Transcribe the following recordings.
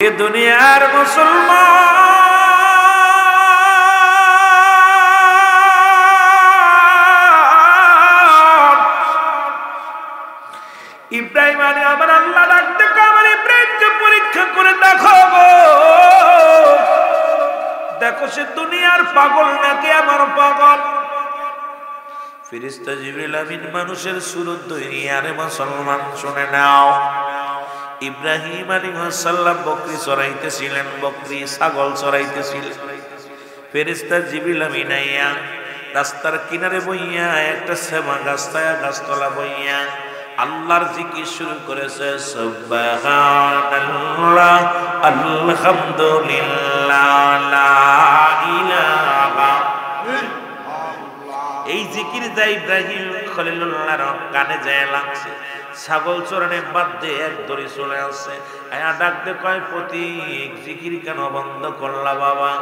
এ দুনিয়ার মুসলমান ইব্রাহিম আলী আমার আল্লাহ ডাকতে আমার ইব্রাহিমকে পরীক্ষা করে দেখো দেখো সে দুনিয়ার পাগল নাকি আমার পাগল। ফেরেশতা জিবরিল আমিন মানুষের সুরত তৈরি। আরে মুসলমান শুনে নাও, ইব্রাহিম আলাইহিস সালাম বকরি চড়াইতেছিলেন, বকরি ছাগল চড়াইতেছিলেন। ফেরেশতা জিবরিল আমিন আইয়া রাস্তার কিনারে বইয়া একটা সেমা গাছতলা বইয়া আল্লাহর জিকির শুরু করেছে। সুবহানাল্লাহ আলহামদুলিল্লাহ লা ইলাহা। এই জিকির যা ইব্রাহিম খলিলুল্লাহর কানে যায় লাগছে, ছাগল চরণে বাদ দিয়ে এক দড়ি চলে আসছে। আয়া ডাকতে কয় প্রতীক জিকির কেন বন্ধ করলা বাবা?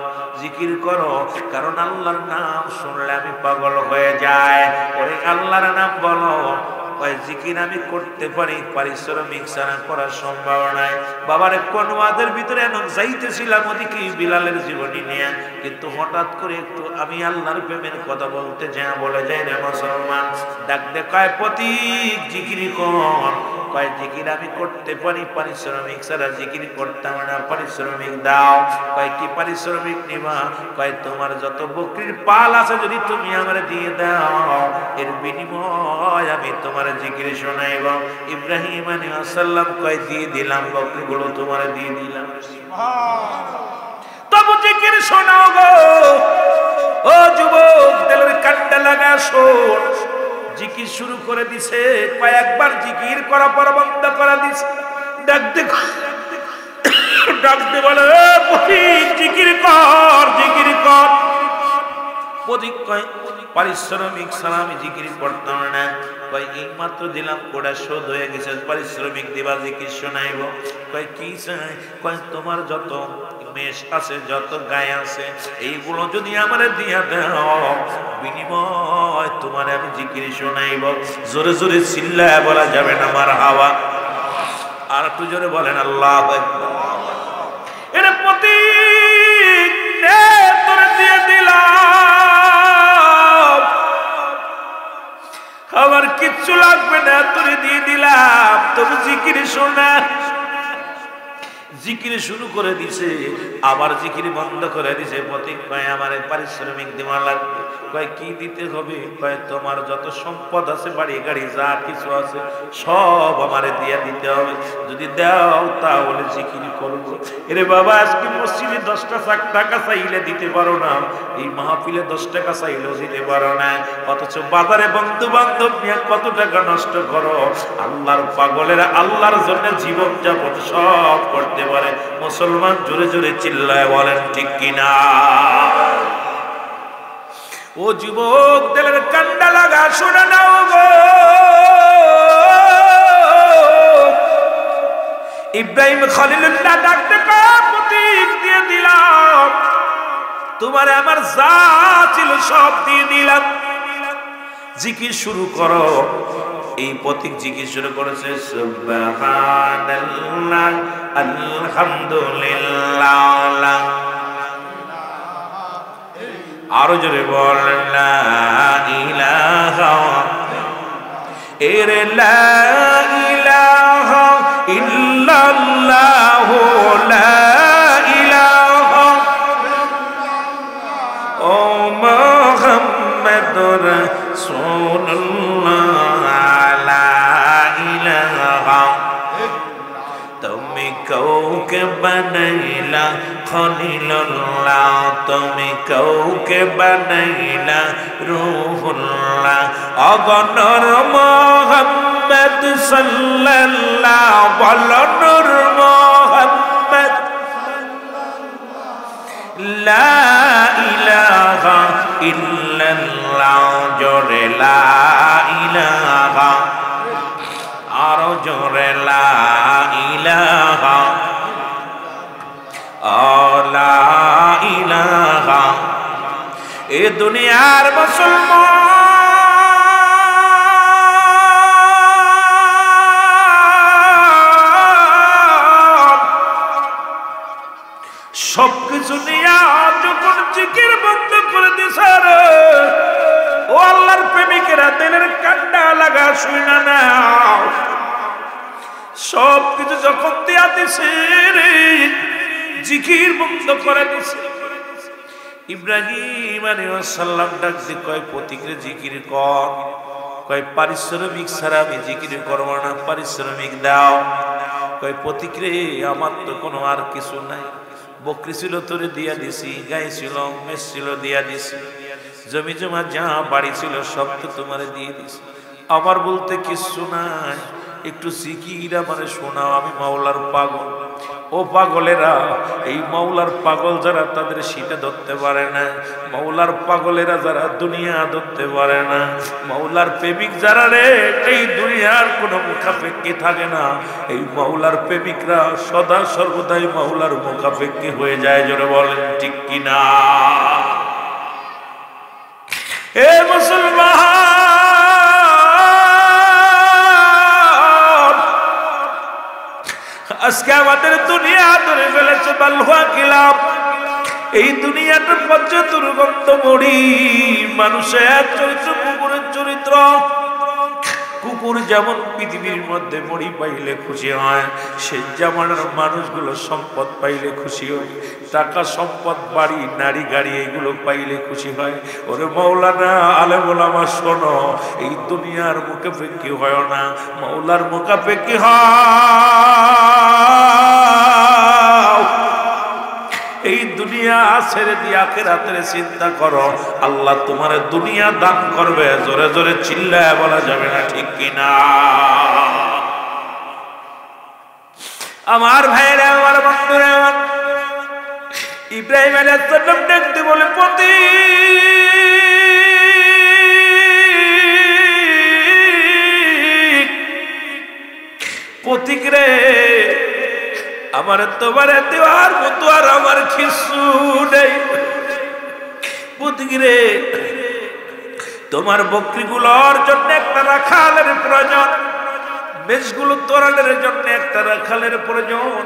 জিকির করো, কারণ আল্লাহর নাম শুনলে আমি পাগল হয়ে যায়। ওরে আল্লাহর নাম বলো। জিকির আমি করতে পারি, পারিশ্রমিক ছাড়া করার সম্ভাবনায়। বাবার কোন ওয়াদের ভিতরে এমন যাইতেছিলাম ওদিকে বিলালের জীবনী নিয়ে, কিন্তু হঠাৎ করে একটু আমি আল্লাহর প্রেমের কথা বলতে যা বলে যাই রে মুসলমান। ডাক দে কয় প্রতীক জিকির কর। কয় জিকির আমি করতে পারি, পারিশ্রমিক ছাড়া জিকির করতাম না, পারিশ্রমিক দাও। কয় কি পারিশ্রমিক নিবা? কয় তোমার যত বকরির পাল আছে যদি তুমি আমার দিয়ে দাও, এর বিনিময় আমি তোমার জিকির শোনাইব। ইব্রাহিম আলাইহিস সালাম কয় দিয়ে দিলাম, বকরিগুলো তোমার দিয়ে দিলাম। তবু জিকির শোনাও গো ও যুবক, দিলের কান্ডা লাগা শোন। জিকির শুরু করে দিছে, কয়েকবার জিকির করা পর বন্ধ করে দিছে। ডাকতে বলে জিকির কর, জিকির কর। প্রতীক কয় পারিশ্রমিক ছাড়া আমি জিকির করতাম না। কয় এই মাত্র দিলাম, কোটা শোধ হয়ে গেছে, পারিশ্রমিক দিবা, জিকির শোনাইব। কয় কি চাই? কয় তোমার যত মেষ আছে, যত গায়ে আছে, এইগুলো যদি আমার দিয়া দাও, বিনিময় তোমার আমি জিকির শোনাইব। জোরে জোরে চিল্লায় বলা যাবে না মারহাবা। আর একটু জোরে বলেন আল্লাহু আকবার। এর প্রতীক তোরে দিয়ে দিলাম, আমার কিচ্ছু লাগবে না, তোরে দিয়ে দিলাম, তবু জিকির শোনা। জিকির শুরু করে দিছে, আবার জিকির বন্ধ করে দিছে। প্রতীক কয় আমার পারিশ্রমিক দেওয়া লাগবে। কয় কি দিতে হবে? কয় তোমার যত সম্পদ আছে, বাড়ি গাড়ি যা কিছু আছে, সব আমারে দিয়ে দিতে হবে। যদি দাও তাহলে জিকির করবো। এরে বাবা, আজকে মসজিদে 10টা টাকা চাইলে দিতে পারো না, এই মাহফিলে 10 টাকা চাইলেও দিতে পারো না, অথচ বাজারে বন্ধু বান্ধব নিয়ে কত টাকা নষ্ট করো। আল্লাহর পাগলেরা আল্লাহর জন্য জীবন যাপন সব করতে পারে। মুসলমান জোরে জোরে চিল্লায় বলেন ঠিক কিনা? ও যুবক, দিলের কান্ডা লাগা শোনা নাও গো। ইব্রাহিম খলিলুল্লাহ ডাকতে প্রতীক দিয়ে দিলাম, তোমার আমার যা ছিল সব দিয়ে দিলাম, জিকির শুরু করো। এই প্রতীক জিকির শুরু করেছে। সুবহানাল্লাহ আলহামদুলিল্লাহ। আরো জোরে বলেন লা ইলাহা ইল্লাল্লাহ লা ইলাহা ও মুহাম্মাদুর রাসূলুল্লাহ লা ইলাহা। তুমি কাউকে বানাইলা খলিলুল্লাহ, তুমি কাউকে বানাইলা রূহুল্লাহ। অগণর মুহাম্মদ সাল্লাল্লাহ, বলো নূর মুহাম্মদ লা ইলাহা ইল্লাল্লাহ। জোরে লা ইলাহা, আরো জোরে লা ইলাহা লা ইলাহা। এ দুনিয়ার মুসলমান কিছু নিয়া যখন জিকির বন্ধ করে দিছে রে, ও আল্লাহর প্রেমিকেরা দিলের কান্না লাগা শুইনা নাও। সব কিছু যখন দিয়া দিছে রে, জিকির বন্ধ করে দিছে। ইব্রাহিম আলাইহিস সালাম ডাক দিয়ে কয় পথিকরে জিকির কর। কয় পারিশ্রমিক ছাড়া আমি জিকির করব না, পারিশ্রমিক দাও। কয় পথিকরে আমার তো কোনো আর কিছু নাই, বকরি ছিল তোরে দিয়া দিছি, গাই ছিল, মেষ ছিল দিয়া দিছি, জমি জমা যা বাড়ি ছিল সব তো তোমারে দিয়ে দিছি, আমার বলতে কিছু নাই, একটু জিকির আমারে শোনাও, আমি মাওলার পাগল। ও পাগলেরা, এই মাওলার পাগল যারা তাদের শীতে ধরতে পারে না, মাওলার পাগলেরা যারা দুনিয়া ধরতে পারে না, মাওলার প্রেমিক যারা রে, এই দুনিয়ার কোনো মুখাপেক্ষী থাকে না, এই মাওলার প্রেমিকরা সদা সর্বদাই মাওলার মুখাপেক্ষী হয়ে যায়। জোরে বলেন ঠিক কিনা? এ মুসলমান, আজকে আমাদের দুনিয়া ধরে ফেলেছে বালুয়া কিলাম। এই দুনিয়াটা পঞ্চ দুর্গন্ধ মরি, মানুষের চরিত্র কুকুরের চরিত্র। কুকুর যেমন পৃথিবীর মধ্যে মরি পাইলে খুশি হয়, সে জামানার মানুষগুলো সম্পদ পাইলে খুশি হয়, টাকা সম্পদ বাড়ি নারী গাড়ি এগুলো পাইলে খুশি হয়। ওরে মাওলানা আলেম ওলামা শোনো, এই দুনিয়ার মুখাপেক্ষী হয় না, মাওলার মুখাপেক্ষী হয়। এই দুনিয়া ছেড়ে দিয়ে আখিরাতের চিন্তা করো, আল্লাহ তোমার দুনিয়া দান করবে। জোরে জোরে চিল্লায় বলা যাবে না ঠিক কিনা? আমার ভাইরা, আমার বন্ধুরা, আমার ইব্রাহিম আলাইহিস সালাম দেখতে বলে পতি পথিক রে, আমার তোমার দেওয়ার মতো আর আমার কিছু নেই। পথিক রে, তোমার বকরিগুলোর জন্য একটা রাখালের প্রয়োজন, মেষগুলো তোরালের জন্য একটা রাখালের প্রয়োজন।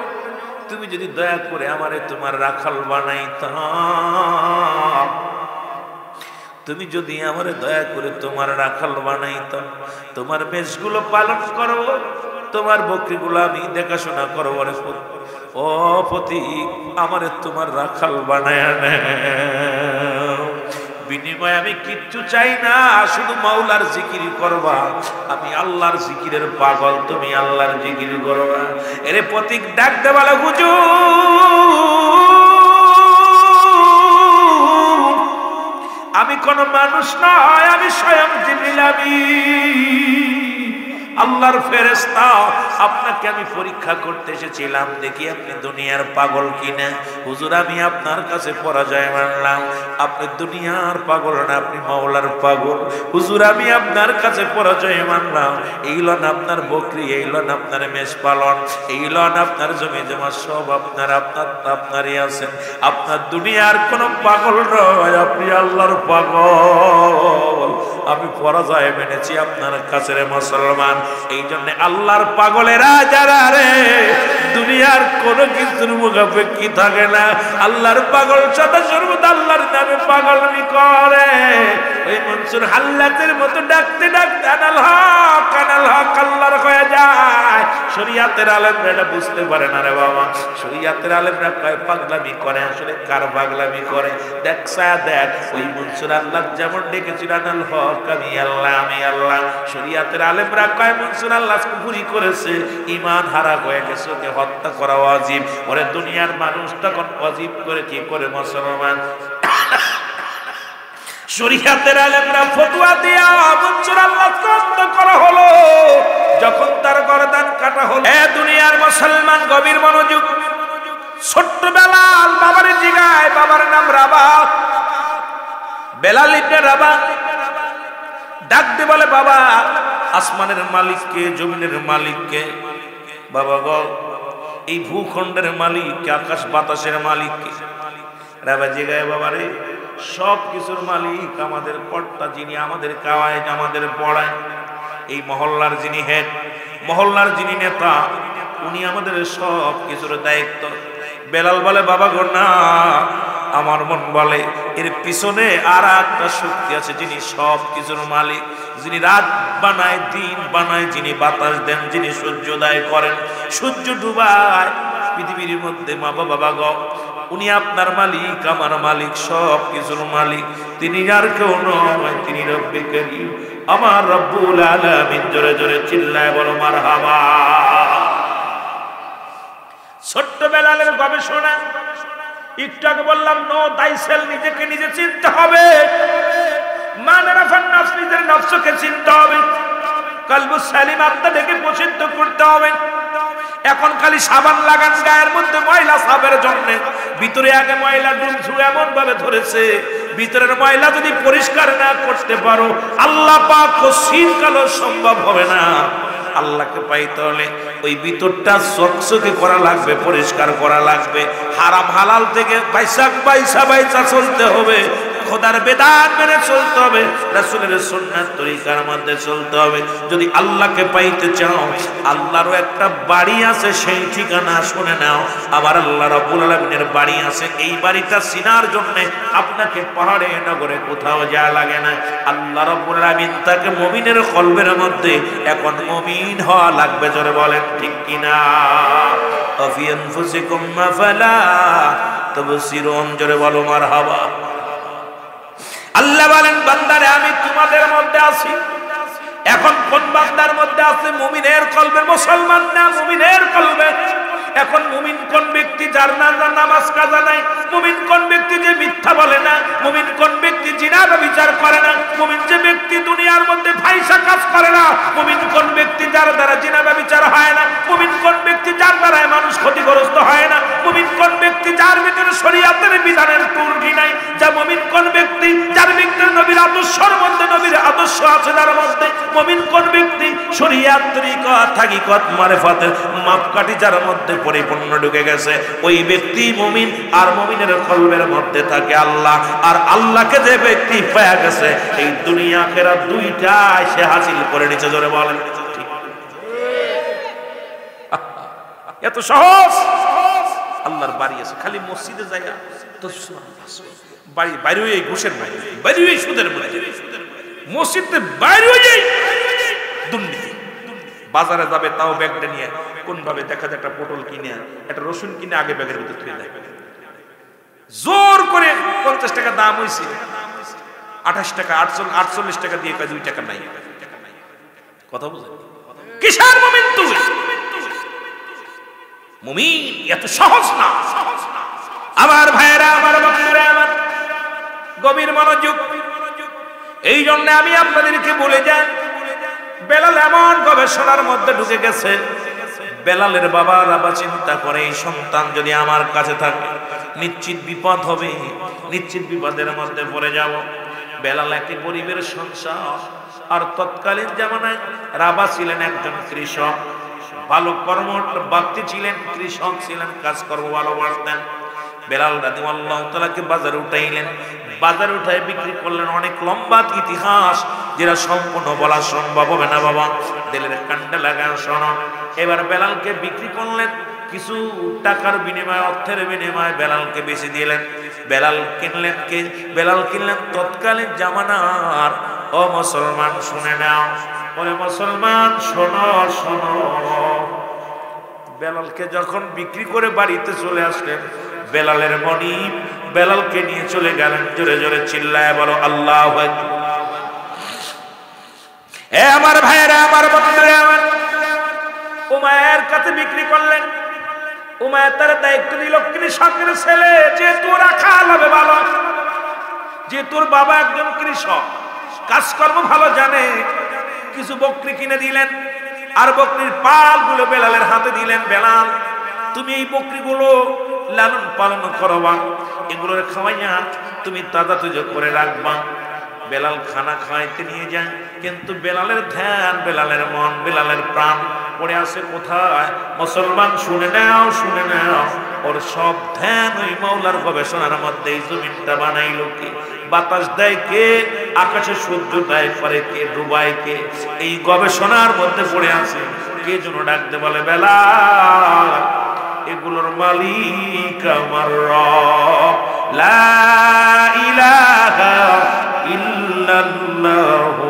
তুমি যদি দয়া করে আমারে তোমার রাখাল বানাইতাম, তুমি যদি আমারে দয়া করে তোমার রাখাল বানাইতাম, তোমার মেষগুলো পালন করবো, তোমার বকরিগুলো আমি দেখাশোনা করবো। ও পথিক, আমারে তোমার রাখাল বানায় নাও, বিনিময়ে আমি কিচ্ছু চাই না, শুধু মাওলার জিকির করবা। আমি আল্লাহর জিকিরের পাগল, তুমি আল্লাহর জিকির করবা। এরে পথিক ডাক দেওয়ালা, হুজুর আমি কোন মানুষ নয়, আমি স্বয়ং জিবরিল আমিন, আল্লাহর ফেরেশতা। আপনাকে আমি পরীক্ষা করতে এসেছিলাম, দেখি আপনি দুনিয়ার পাগল কিনা। হুজুর আমি আপনার কাছে পরাজয় মানলাম, আপনি দুনিয়ার পাগল না, আপনি মাওলার পাগল। হুজুর আমি আপনার কাছে পরাজয় মানলাম, এই লন আপনার বকরি, এই লন আপনার মেষ পালন, এই লন আপনার জমি জমা সব আপনারই আছেন। আপনার দুনিয়ার কোনো পাগল নয়, আপনি আল্লাহর পাগল। আমি পরাজয় মেনেছি আপনার কাছে রে মুসলমান। এই জন্য আল্লাহর পাগলেরা যারা রে, দুনিয়ার কোন কিছুর মুখাপেক্ষী থাকে না। আল্লাহর পাগল সদা সর্বদা আল্লাহর নামে পাগলামি করে। ওই মনসুর হাল্লাতের মতো ডাকতে ডাকতে আনাল হক আল্লাহর হয়ে যায়। শরীয়তের আলেমরা এটা বুঝতে পারে না রে বাবা। শরীয়তের আলেমরা কয় পাগলামি করে, আসলে কার পাগলামি করে দেখ দেখ। ওই মনসুর আল্লাহ যেমন ডেকেছিল আনাল হক আমি আল্লাহ, আমি আল্লাহ। শরীয়তের আলেমরা কয় মনসুর আল্লাহ কুফরি করেছে, ঈমান হারা হয়ে গেছে, ওকে হত্যা করা ওয়াজিব। ওরে দুনিয়ার মানুষ তখন ওয়াজিব করে কি করে মুসলমান? শরীয়তের আলেমরা ফতোয়া দিয়া মনসুর আল্লাহ কত করা হলো, যখন তার গর্দান কাটা হলো। এ দুনিয়ার মুসলমান গভীর মনোযোগ। ছোট্ট বেলাল বাবার জিগায়, বাবার নাম রাবাত, বেলাল ইবনে রাবাত ডাক দিয়ে বলে, বাবা আসমানের মালিককে, জমিনের মালিককে? বাবা গো, এই ভূখণ্ডের মালিক, আকাশ বাতাসের মালিককে? রাবা জিগায়, বাবারে সব কিছুর মালিক আমাদের কর্তা, যিনি আমাদের খাওয়ায়, আমাদের পড়ায়। এই মহল্লার যিনি হেড, মহল্লার যিনি নেতা, উনি আমাদের সব কিছুর দায়িত্ব। বেলাল বলে বাবা গো না, আমার মন বলে এর পিছনে আর একটা শক্তি আছে, যিনি সব কিছুর মালিক, যিনি রাত বানায় দিন বানায়, যিনি বাতাস দেন, যিনি সূর্যোদয় করেন সূর্য ডুবায় পৃথিবীর মধ্যে। মা বাবা গো, উনি আপনার মালিক, আমার মালিক, সব কিছুর মালিক, তিনি আর কেউ নয়, তিনি রব্বে করিম, আমার রব্বুল আলামিন। জোরে জোরে চিল্লায় বলো মারহাবা। ছোট্ট বেলালের গবেষণা, একটু আগে বললাম নো দাইসেল, নিজেকে নিজে চিনতে হবে, নিজের নফসকে চিনতে হবে, কলবু সালিম আত্মাটাকে পরিশুদ্ধ করতে হবে। এখন খালি সাবান লাগান গায়ের মধ্যে ময়লা সাবের জন্য, ভিতরে আগে ময়লা ডুমছু এমন ভাবে ধরেছে, ভিতরের ময়লা যদি পরিষ্কার না করতে পারো আল্লাহ পাক কসির কালো সম্ভব হবে না। আল্লাহকে পাইতে হলে ওই ভিতরটা চকচকে করা লাগবে, পরিষ্কার করা লাগবে, হারাম হালাল থেকে বাইসা চলতে হবে, খোদার বিধান মেনে চলতে হবে, রাসূলের সুন্নাত তরিকার মধ্যে চলতে হবে। যদি আল্লাহকে পাইতে চাও, আল্লাহরও একটা বাড়ি আছে, সেই ঠিকানা শুনে নাও। আবার আল্লাহ রাব্বুল আলামিনের বাড়ি আছে, এই বাড়িটা চিনার জন্য আপনাকে পাহাড়ে নগরে কোথাও যাওয়া লাগে না। আল্লাহ রাব্বুল আলামিন তাকে মুমিনের কলবের মধ্যে এখন মুমিন হওয়া লাগবে। জোরে বলেন ঠিক কিনা? আফি আনফুসিকুম আফালা তুবসিরুন। জোরে বলো মারহাবা। আল্লাহ বলেন বান্দারে আমি তোমাদের মধ্যে আছি। এখন কোন বান্দার মধ্যে আছে? মুমিনের কলবে, মুসলমান না মুমিনের কলবে। এখন মুমিন কোন ব্যক্তি যার নামাজ কাজা নাই, মুমিন কোন ব্যক্তি যে মিথ্যা বলে না, মুমিন কোন ব্যক্তি জিনা ব্যভিচার করে না, মুমিন যে ব্যক্তি দুনিয়ার মধ্যে ফাহিশা কাজ করে না, মুমিন কোন ব্যক্তি যার দ্বারা জিনা ব্যভিচার হয় না, মুমিন কোন ব্যক্তি যার দ্বারা মানুষ ক্ষতিগ্রস্ত হয় না, মুমিন কোন ব্যক্তি যার ভিতরে শরীয়তের বিধানের ত্রুটি নাই, যা মুমিন কোন ব্যক্তি যার ভিতরে নবীর আদর্শের মধ্যে নবীর আদর্শ আছে তার মধ্যে, মুমিন কোন ব্যক্তি শরীয়ত তরিকা হাকিকত মারিফাতের মাপকাঠি যার মধ্যে পরিপূর্ণ ঢুকে গেছে, ওই ব্যক্তি মুমিন। আর মুমিনের কলবের মধ্যে থাকে আল্লাহ, আর আল্লাহকে যে ব্যক্তি পেয়ে গেছে এই দুনিয়া আখিরাত দুইটাই সে হাসিল করে নিচে। জোরে বলেন ঠিক? এত সহজ। আল্লাহর বাড়ি আছে, খালি মসজিদে যায় তো বাড়ি বাইরে হয়ে ঘুষের বাইরে, বাইরে হয়ে সুদের বাইরে, মসজিদে বাইরে হয়ে যায় দুর্নীতি। বাজারে যাবে তাও ব্যাগটা নিয়ে কোন ভাবে দেখা যায় একটা পটল কিনে, একটা রসুন কিনে আগে ব্যাগের ভিতরে তুলে দেয়, জোর করে 50 টাকা দাম হয়েছে, 28 টাকা 48 টাকা দিয়ে 2 টাকা নাই। কথা বুঝলেন? কিসের মুমিন তুই? মুমিন এত সহজ না। আমার ভাইয়েরা, আমার বন্ধুরা, আমার গভীর মনোযোগ। এই জন্য আমি আপনাদেরকে বলে যাই, বেলাল এমন গবেষণার মধ্যে ঢুকে গেছে, বেলালের বাবা চিন্তা করে এই সন্তান যদি আমার কাছে থাকে নিশ্চিত বিপদ হবে, নিশ্চিত বিপদের মধ্যে পড়ে যাব। বেলাল একটি গরিবের সংসার, আর তৎকালীন জামানায় রাবা ছিলেন একজন কৃষক, ভালো কর্মব্যক্তি ছিলেন, কৃষক ছিলেন, কাজকর্ম ভালোবাসতেন। বেলাল রাদিয়াল্লাহু তাআলাকে বাজারে উঠাইলেন, বাজারে উঠায় বিক্রি করলেন। অনেক লম্বা ইতিহাস, যেটা সম্পূর্ণ বলা সম্ভব হবে না বাবা, দিলের কান্ডা লাগায় শোনো। এবার বেলালকে বিক্রি করলেন, কিছু টাকার বিনিময়ে, অর্থের বিনিময়ে বেলালকে বেশি দিলেন। বেলাল কিনলেন তৎকালীন জামানার। ও মুসলমান শুনে নাও, ওরে মুসলমান শোনো শোনো, বেলালকে যখন বিক্রি করে বাড়িতে চলে আসলেন, বেলালের মনিব বেলালকে নিয়ে চলে গেলেন। জোরে জোরে চিল্লায় বলো আল্লাহু আকবার। এ আমার ভাইয়েরা, আমার বন্ধুরা, আমার উমায়ের কাছে বিক্রি করলেন। উমায়ের তার দায়িত্ব দিল, কৃষকের ছেলে, যে তোর রাখাল হবে ভালো, যে তোর বাবা একজন কৃষক, কাজকর্ম ভালো জানে। কিছু বকরি কিনে দিলেন, আর বকরির পালগুলো বেলালের হাতে দিলেন। বেলাল, তুমি এই বকরিগুলো লালন পালন করবা, এগুলোর খাওয়াইয়া তুমি তাজা তুজা করে রাখবা। বেলাল খানা খাওয়াইতে নিয়ে যায়, কিন্তু বেলালের ধ্যান, বেলালের মন, বেলালের প্রাণ পড়ে আছে কোথায়? মুসলমান শুনে নাও, শুনে নাও, ওর সব ধ্যান ওই মাওলার গবেষণার মধ্যে। এই জমিনটা বানাইলো কে? বাতাস দেয় কে? আকাশে সূর্য দেয় করে কে? ডুবায় কে? এই গবেষণার মধ্যে পড়ে আছে। কে যেন ডাকতে বলে বেলাল, এগুলোর মালিক আমার রব। লা ইলাহা ইল্লাল্লাহু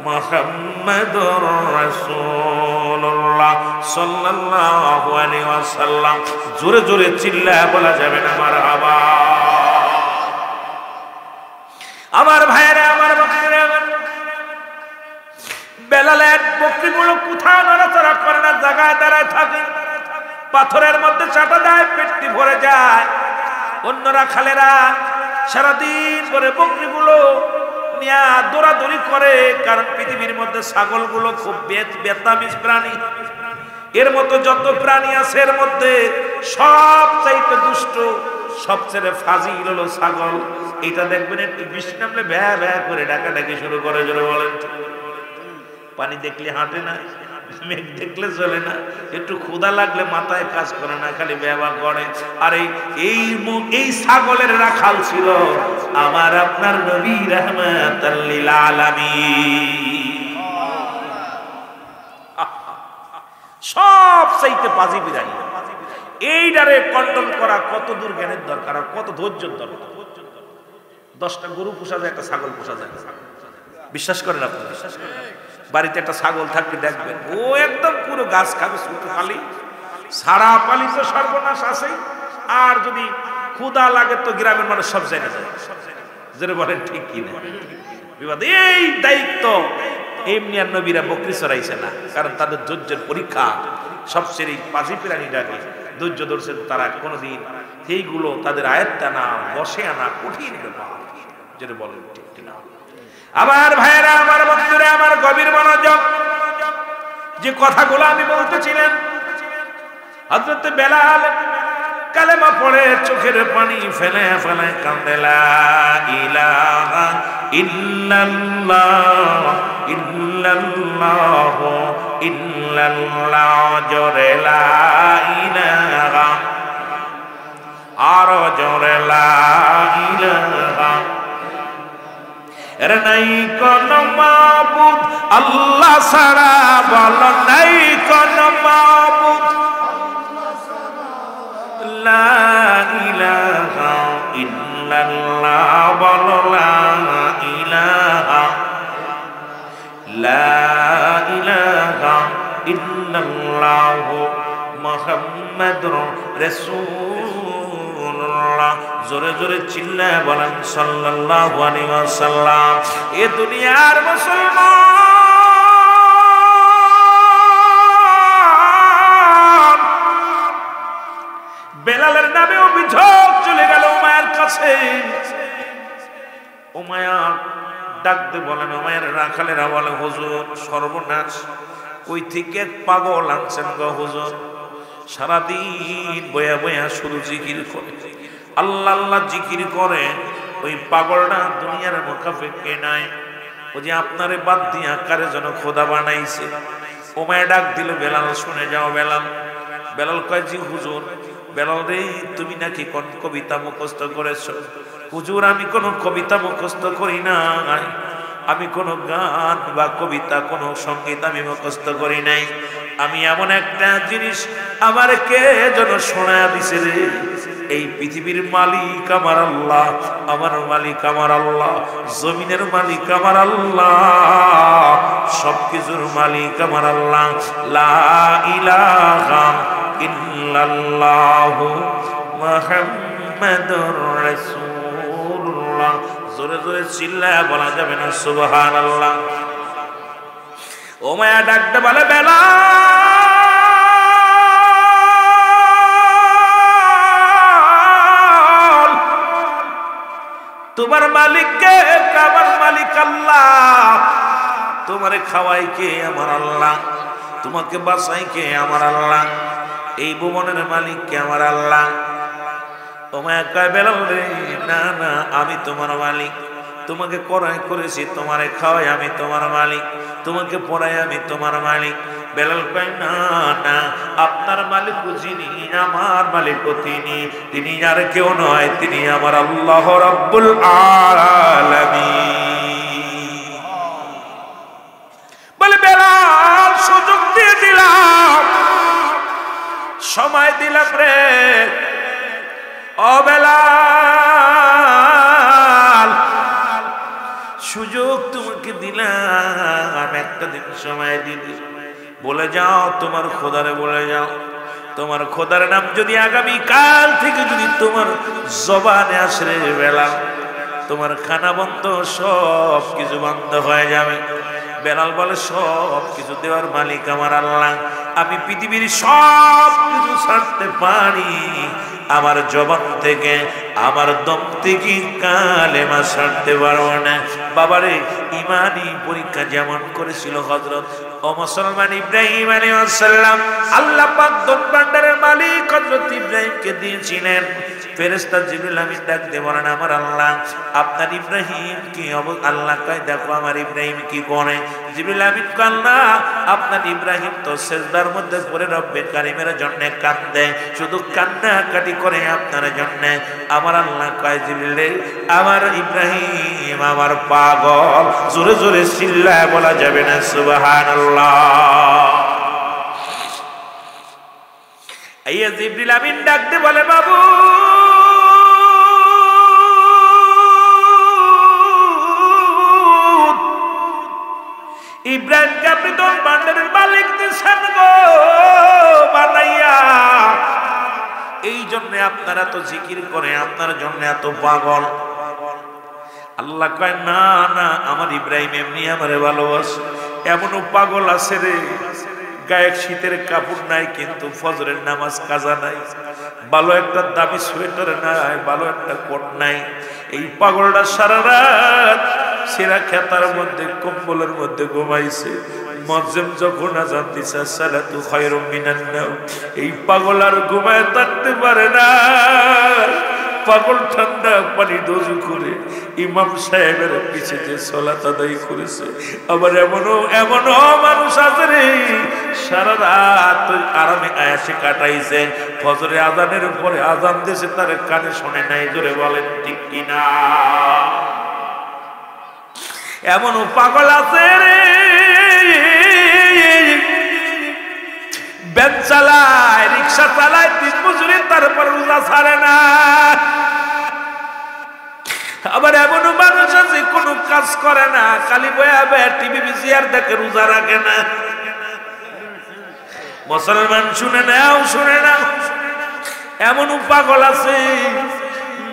মুহাম্মাদুর রাসূলুল্লাহ সাল্লাল্লাহু আলাইহি ওয়াসাল্লাম। জোরে জোরে চিল্লায় বলা যাবে না মারহাবা। আমার ভাইরা, আমার বকরিরা, বেলালের বকরিগুলো কোথাও নড়াচড়া করে না, জায়গায় দাঁড়ায় থাকে। পাথরের মধ্যে চাটা দেয়, পেটটি ভরে যায়। অন্যরা খালেরা সারাদিন করে বকরিগুলো নিয়ে দৌড়াদৌড়ি করে, কারণ পৃথিবীর মধ্যে ছাগলগুলো খুব বেতামিজ প্রাণী। এর মতো যত প্রাণী আছে এর মধ্যে সবচাইতে দুষ্ট, সবচেয়ে ফাজিল হলো ছাগল। এটা দেখবেন একটু বৃষ্টি নামলে ভ্যা ভ্যা করে ডাকাডাকি শুরু করে। জোরে বলেন। পানি দেখলে হাঁটে না, মেঘ দেখলে চলে না, একটু ক্ষুধা লাগলে মাথায় কাজ করে না, খালি ব্যবহার করে। আর এই ছাগলের রাখাল ছিল আমার আপনার নবী রাহমাতাল লিল আলামিন। সব চাইতে পাজি বিরানি। এইটারে কন্ট্রোল করা কত দূর জ্ঞানের দরকার আর কত ধৈর্যের দরকার। 10টা গরু পোষা যায়, একটা ছাগল পোষা যায়। বিশ্বাস করেন আপনি? বিশ্বাস করেন? বাড়িতে একটা ছাগল থাকবে দেখবেন ও একদম পুরো গাছ খাবে, ছোট পালি সারা পালি তো সর্বনাশ আছে। আর যদি ক্ষুধা লাগে তো গ্রামের মানুষ সব জায়গায় যায়। যেটা বলেন ঠিক কিনা বিবাদ। এই দায়িত্ব এমনি আর নবীরা বকরি চড়াইছে না, কারণ তাদের ধৈর্যের পরীক্ষা। সবচেয়ে পাজি প্রাণীটাকে ধৈর্য ধরছে তারা কোনোদিন সেইগুলো তাদের আয়ত্তে আনা, বসে আনা কঠিন ব্যাপার। যেটা বলেন ঠিক কিনা? আমার ভাইয়েরা, আমার বন্ধুরা, আমার গভীর মনোযোগ। যে কথাগুলো আমি বলতেছিলাম, হযরত বেলাল কালেমা পড়ে চোখের পানি ফেলে ফেলে কান্দে, লা ইলাহা ইল্লাল্লাহ ইল্লাল্লাহ ইল্লাল্লাহ, জোরে লা ইলাহা, আরো জোরে লা ইলাহা। এর নাই কোন মাবুদ আল্লাহ ছাড়া, বল নাই কোন মাবুদ, লা ইলাহা ইল্লাল্লাহ, বল লা ইলাহা, লা ইলাহা ইল্লাল্লাহ মুহাম্মাদুর রাসূলুল্লাহ। জোরে জোরে চিল্লায় বলেন সাল্লাল্লাহু আলাইহি ওয়াসাল্লাম। এ দুনিয়ার মুসলমান বেলালের নামে অভিযোগ চলে গেল উমায়ের কাছে। উমায়া ডাকতে বলেন, উমায়ের রাখালেরা বলে, হুজুর সর্বনাশ, কই থেকে পাগল আনছেন গো হুজুর? সারাদিন বয়া বয়া শুধু জিকির করে, আল্লাহ আল্লাহ জিকির করে। ওই পাগলটা দুনিয়ার মুখাফেকে নাই। ও যে আপনারে বাদ দিয়া কারে যেন খোদা বানাইছে। উমায়া ডাক দিল, বেলাল শুনে যাও। বেলাল বেলাল কয়, জি হুজুর। বেলাল রে, তুমি নাকি কোন কবিতা মুখস্থ করেছো? হুজুর আমি কোন কবিতা মুখস্থ করি নাই, আমি কোন গান বা কবিতা কোন সঙ্গীত আমি মুখস্থ করি নাই। আমি এমন একটা জিনিস আমার কে যেন শোনায়া দিছে রে, এই পৃথিবীর মালিক আমার আল্লাহ, আমার মালিক আমার আল্লাহ, জমিনের মালিক আমার আল্লাহ, সবকিছুর মালিক আমার আল্লাহ। লা ইলাহা ইল্লাল্লাহু মুহাম্মাদুর রাসূলুল্লাহ। জোরে জোরে চিল্লায় বলা যাবে না সুবহানাল্লাহ? উমায়া ডাকতে বলে, বেলাল তোমার মালিক কে? আমার মালিক আল্লাহ। তোমারে খাওয়াই কে? আমার আল্লাহ। তোমাকে বাঁচাই কে? আমার আল্লাহ। এই ভুবনের মালিক কে? আমার আল্লাহ। উমায়া কয়, বেলাল রে, না না, আমি তোমার মালিক। তোমাকে করাই করেছি, তোমারে খাওয়াই আমি তোমার মালিক, তোমাকে পড়াই আমি তোমার মালিক। বেলাল কয়, না না, আপনার মালিক যিনি, আমার মালিক তিনি, তিনি আর কেউ নয়, তিনি আমার আল্লাহ রাব্বুল আলামিন। বলে, বেলাল সুযোগ দিয়ে দিলাম, সময় দিলাম রে ও বেলাল, সুযোগ তোমাকে দিলাম, একটা দিন সময় দিদি, বলে যাও তোমার খোদারে, বলে যাও তোমার খোদার নাম যদি আগামী কাল থেকে যদি তোমার জবানে আসে রে বেলাল, তোমার খানা বন্ধ, সব কিছু বন্ধ হয়ে যাবে। বেলাল বলে সব কিছু দেওয়ার মালিক আমার আল্লাহ, আমি পৃথিবীর সব কিছু ছাড়তে পারি, আমার জবান থেকে আমার দম থেকে কালেমা ছাড়তে পারবো না। বাবারে ইমানি পরীক্ষা যেমন করেছিল হযরত ও মুসলমান ইব্রাহিম আলাইহিস সালাম, আল্লাহ পাক দন ভান্ডারের মালিক হযরত ইব্রাহিমকে দিয়েছিলেন। ফেরেশতা জিবরিল আমিন ডাক দিয়ে বলেন আমার আল্লাহ আপনার ইব্রাহিম কি আল্লাহ কয় দেখো আমার ইব্রাহিম কি করে। জিবরিল আমিন কয় আল্লাহ আপনার ইব্রাহিম তো সিজদার মধ্যে পড়ে রব্বে কারীমের জন্য কাঁদে, শুধু কান্নাকাটি করে আপনার জন্য। আমার আল্লাহ কয় জিবরিল আমার ইব্রাহিম আমার পাগল, জোরে জোরে চিল্লায় বলা যাবে না সুবহানাল্লাহ। এই জিবরিল আমিন ডাক দিয়ে বলে বাবু ইব্রাহিমকে আপনি তো ভান্ডারের মালিক দিয়েছেন গো বানাইয়া, এই জন্য আপনারা তো জিকির করে, আপনার জন্য এত পাগল। আল্লাহ কয় না না, আমার ইব্রাহিম এমনি আমারে ভালোবাসে। এমনও পাগল আছে রে, গায়ে শীতের কাপড় নাই কিন্তু ফজরের নামাজ কাজা নাই, ভালো একটা দামি সোয়েটার নাই, ভালো একটা কোট নাই। এই পাগলটা সারা রাত সেরা খেতার মধ্যে কম্বলের মধ্যে ঘুমাইছে। মুয়াজ্জিন যখন আযান দিছে সালাতু খায়রুম মিনান নাওম, এই পাগল আর ঘুমায় থাকতে পারে না। পাগল ঠান্ডা পানি দোজু করে ইমাম সাহেবের পিছে যে সালাত আদায় করেছে। আবার এমনও মানুষ আছে রে সারা রাত আরামে আয়াসে কাটাইছে, ফজরে আজানের পরে আজান দিয়েছে তার কানে শোনে নাই, জোরে বলেন ঠিক কিনা। এমনও পাগল আছে রে ভ্যান চালায়, রিক্সা চালায়, দিন মজুরি, তারপর রোজা ছাড়ে না। আবার এমনও মানুষ আছে কোনো কাজ করে না, খালি বয়া টিভি বিসিআর দেখে, রোজা রাখে না। মুসলমান শুনে নাও, শুনে নাও, এমনও পাগল আছে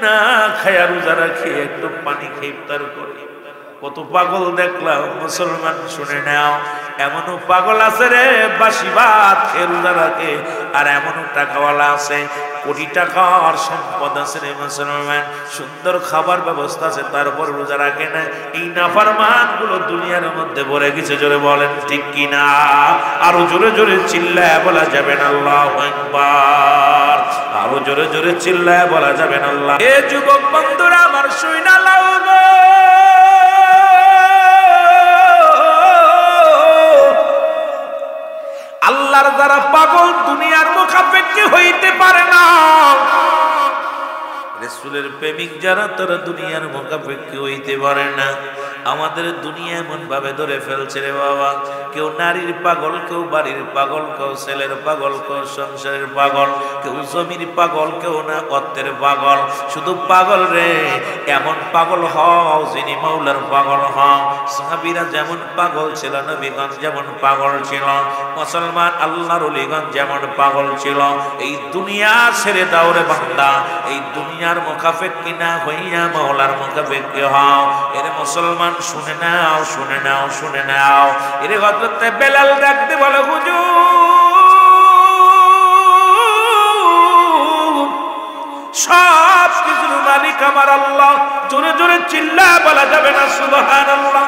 না খায়া রোজা রাখে, একদম পানি খেয়ে ইফতার করে। কত পাগল দেখলাম, মুসলমান শুনে নাও। এমনও পাগল আছে রে বাসি ভাত খেয়ে রোজা রাখে, আর এমনও টাকাওয়ালা আছে, কোটি টাকার সম্পদ আছে রে মুসলমান, সুন্দর খাবার ব্যবস্থা আছে, তারপর রোজা রাখে না। এই নাফরমান গুলো দুনিয়ার মধ্যে ভরে গেছে, জোরে বলেন ঠিক কিনা। আরো জোরে জোরে চিল্লায় বলা যাবে না আল্লাহু আকবার, আরো জোরে জোরে চিল্লায় বলা যাবে না আল্লাহ। এ যুবক বন্ধুরা আমার শুইনা লাও গো, আল্লাহর যারা পাগল দুনিয়ার মুখাপেক্ষী হইতে পারে না, রাসূলের প্রেমিক যারা তারা দুনিয়ার মুখাপেক্ষী হইতে পারে না। আমাদের দুনিয়া এমন ভাবে ধরে ফেলছে রে বাবা, কেউ নারীর পাগল, কেউ বাড়ির পাগল, কেউ ছেলের পাগল, কেউ সংসারের পাগল, কেউ জমির পাগল, কেউ না অর্থের পাগল। শুধু পাগল রে, এমন পাগল হও যিনি মাওলার পাগল হও। সাহাবীরা যেমন পাগল ছিল, নবীগণ যেমন পাগল ছিল, মুসলমান আল্লাহর ওলিগণ যেমন পাগল ছিল। এই দুনিয়া ছেড়ে দাও রে বান্দা, এই দুনিয়ার মুখাপেক্ষী না হইয়া মাওলার মুখাপেক্ষী হও। এর মুসলমান শুনে নাও, শুনে নাও, শুনে নাও। এর হযরত বেলাল ডাকতে বলে হুজুর সব কিছুর মালিক আমার আল্লাহ, জোরে জোরে চিল্লা বলা যাবে না সুবহানাল্লাহ।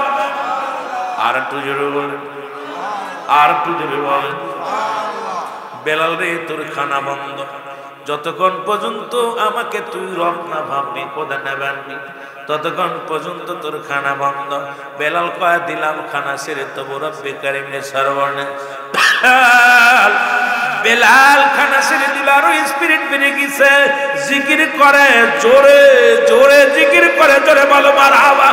আর একটু জোরে বলেন, আর একটু জোরে বলেন। বেলাল রে তোর খানা বন্ধ, যতক্ষণ পর্যন্ত আমাকে তুই রব না ভাববি, খোদা না ভাববি, ততক্ষণ পর্যন্ত তোর খানা বন্ধ। বেলাল কয় দিলাম খানা ছেড়ে, তবু রব্বে কারীমের সরবর্ণে বেলাল খানা ছেড়ে দিল, আরো স্পিরিট বেড়ে গেছে, জিকির করে জোরে জোরে, জিকির করে জোরে বলো মারহাবা,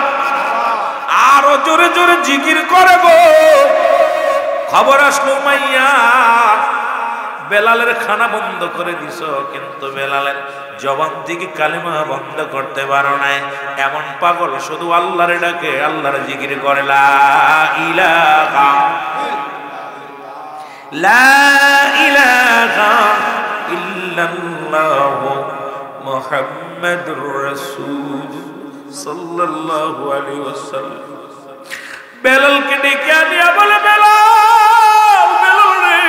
আরো জোরে জোরে জিকির করে গো। খবর আসলো মাইয়া বেলালের খানা বন্ধ করে দিছ, কিন্তু বেলালের জবান থেকে কালিমা বন্ধ করতে পারো নাই। এমন পাগল শুধু আল্লাহর ডাকে, আল্লাহর জিকির করে, লা ইলাহা ইল্লাল্লাহু মুহাম্মাদুর রাসূল সাল্লাল্লাহু আলাইহি ওয়াসাল্লাম। বেলালকে ডেকে আনিয়া বলে, বেলাল, বেলাল রে,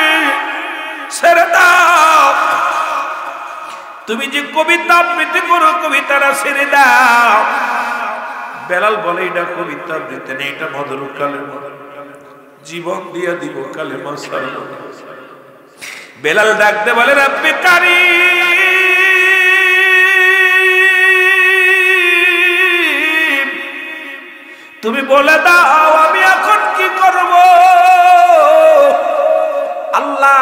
ছেড়ে দাও, তুমি যে কবিতা আবৃত্তি করো কবিতাটা ছেড়ে দাও। বেলাল বলে, এটা কবিতা আবৃত্তি নেই, এটা মধুর কালেমা, জীবন দিয়া দিব কালেমা ছাড়ব না। বেলাল ডাকতে বলে, রাব্বে কারীম, তুমি বলে দাও আমি এখন কি করব। আল্লাহ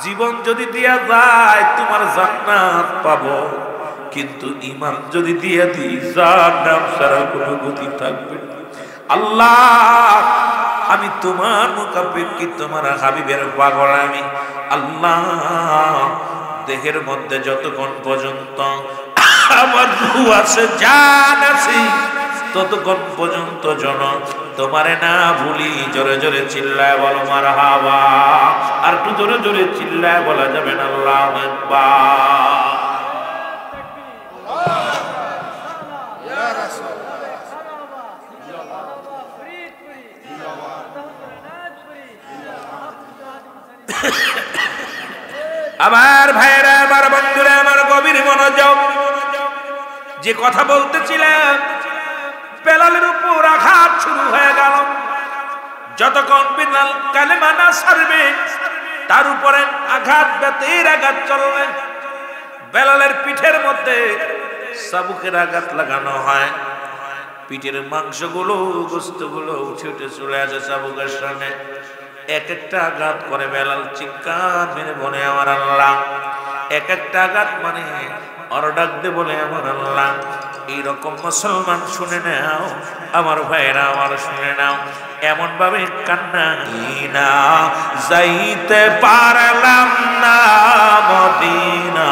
জীবন যদি দিয়া যায় তোমার জান্নাত পাবো, কিন্তু ঈমান যদি দিয়া দিই জাহান্নাম ছাড়া কোনো গতি থাকবে না। আল্লাহ আমি তোমার মুখাপেক্ষী, তোমার হাবিবের পাগল আমি। আল্লাহ দেহের মধ্যে যতক্ষণ পর্যন্ত আমার রূহ আছে, জান আছে, ততক্ষণ পর্যন্ত জন তোমারে না ভুলি। জোরে জোরে চিল্লায় বলো মারহাবা। আর একটু জোরে জোরে চিল্লায় বলা যাবে না আল্লাহু আকবার। আমার ভাইরা, আমার বন্ধুরা, আমার গভীর মনোযোগ, যে কথা বলতেছিলাম, বেলালের উপর আঘাত শুরু হয়ে গেল। যতক্ষণ বেলাল কালেমা না ছাড়বে তার উপরে আঘাত, বেতের আঘাত চলবে। বেলালের পিঠের মধ্যে চাবুকের আঘাত লাগানো হয়, পিঠের মাংসগুলো, গোস্তগুলো উঠে উঠে চলে আসে চাবুকের সামনে। এক একটা আঘাত করে বেলাল চিৎকার মেরে বলে, আমার আল্লাহ। এক একটা আঘাত মানে আর ডাকতে বলে, আমার আল্লাহ। এইরকম মুসলমান শুনে নাও, আমার ভাইরা আমার শুনে নাও, এমন ভাবে কান্না, না যাইতে পারলাম না মদিনা,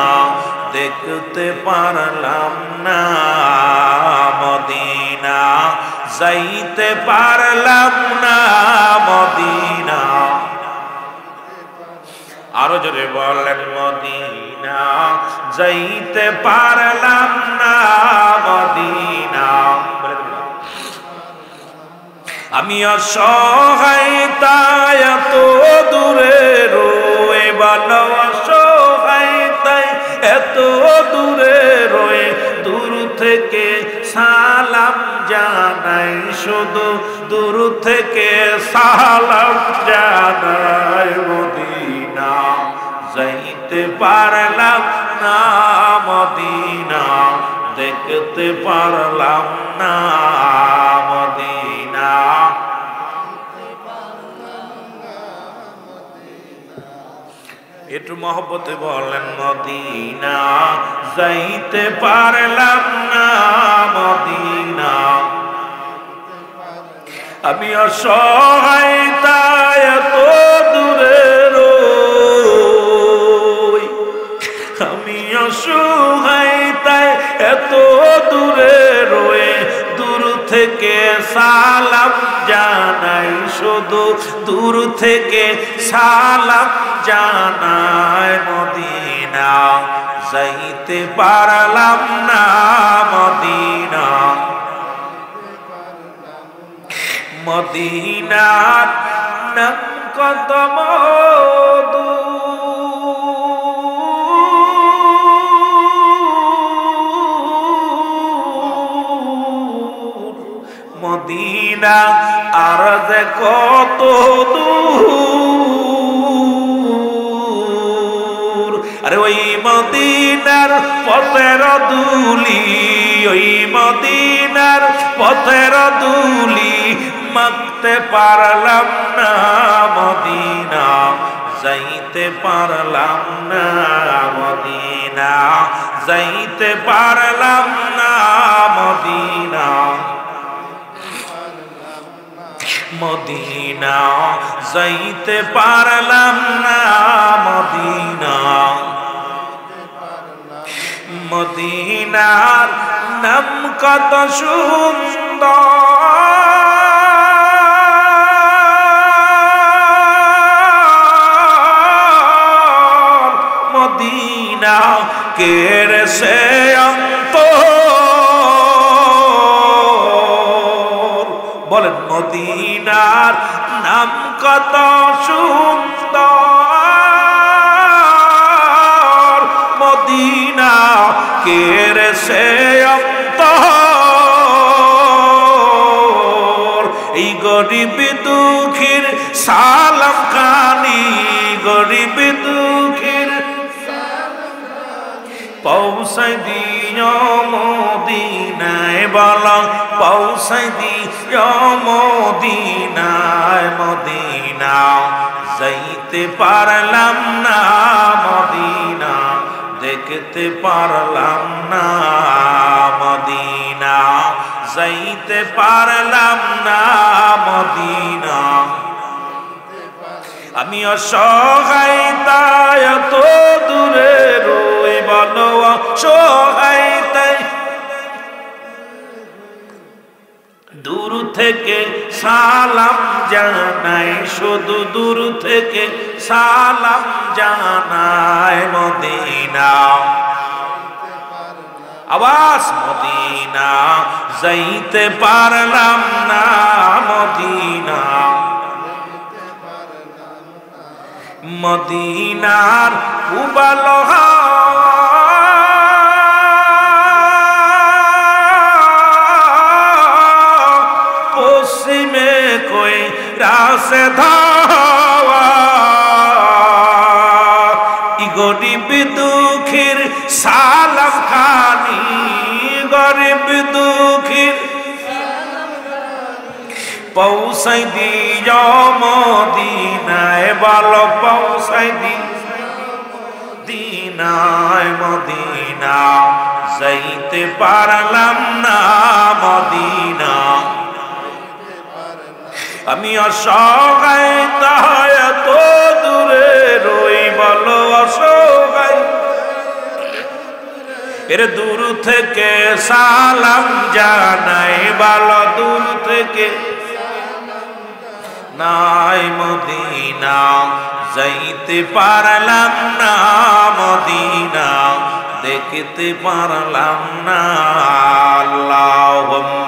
দেখতে পারলাম না মদিনা, যাইতে পারলাম না মদিনা। আরো জোরে বলেন, মদিনা যাইতে পারলাম না মদিনা। আমি অসহায় তাই এত দূরে রয়ে, ভালো অসহায় তাই এত দূরে রয়ে, দূর থেকে সালাম জানাই, শুধু দূর থেকে সালাম জানাই। মদিনা যাইতে পারলাম না মদিনা, দেখতে পারলাম না মদিনা। একটু মহব্বতে বলেন, মদিনা যাইতে পারলাম না মদিনা। আমি অসহায় তাই এত দূরে রই, আমি অসহায় তাই এত দূরে রয়ে, দূর থেকে সালাম জানাই, শুধু দূর থেকে সালাম জানাই। মদিনা যাইতে পারলাম না মদিনা, মদিনার নাম কত মধু, মদিনা আর যে কত দূর। আরে ওই মদিনার পথের ধুলি, ওই মদিনার পথের ধুলি, মাখতে পারলাম না মদিনা, যাইতে পারলাম না মদিনা, যাইতে পারলাম না মদিনা। মদিনা যাইতে পারলাম না মদিনা মদিনার নাম কত সুন্দর মদিনা কের সে অন্তর বলেন মদিনার নাম কত সুন্দর মদিনা কের সে অন্তর এই গরিব দুঃখীর সালাম খানি গরিব দুঃখীর পৌঁছাই দিও মদিনায় বলা পৌঁছাই দিও মদিনায় মদিনা যাইতে পারলাম না মদিনা দেখতে পারলাম না মদিনা যাইতে পারলাম না মদিনা আমি অসহায় তাই এত দূরে রই বলো অসহায় তাই দূর থেকে সালাম জানাই শুধু দূর থেকে সালাম জানাই মদিনা আওয়াজ মদিনা যাইতে পারলাম না মদিনা মদিনার উবালহা পশ্চিমে কই রাসে ধাওয়া ই গরিব দুঃখীর সালাম খানি গরিব দুঃখীর পৌঁছাই দিও মদিনায় বলো পৌঁছাই দিনায় মদিনা যাইতে পারলাম না মদিনা আমি অসহায় তাই এত দূরে রই বলো অসহায় এর দূর থেকে সালাম জানাই বলো দূর থেকে নাই মদিনা যাইতে পারলাম না মদিনা দেখতে পারলাম না আল্লাহুম্মা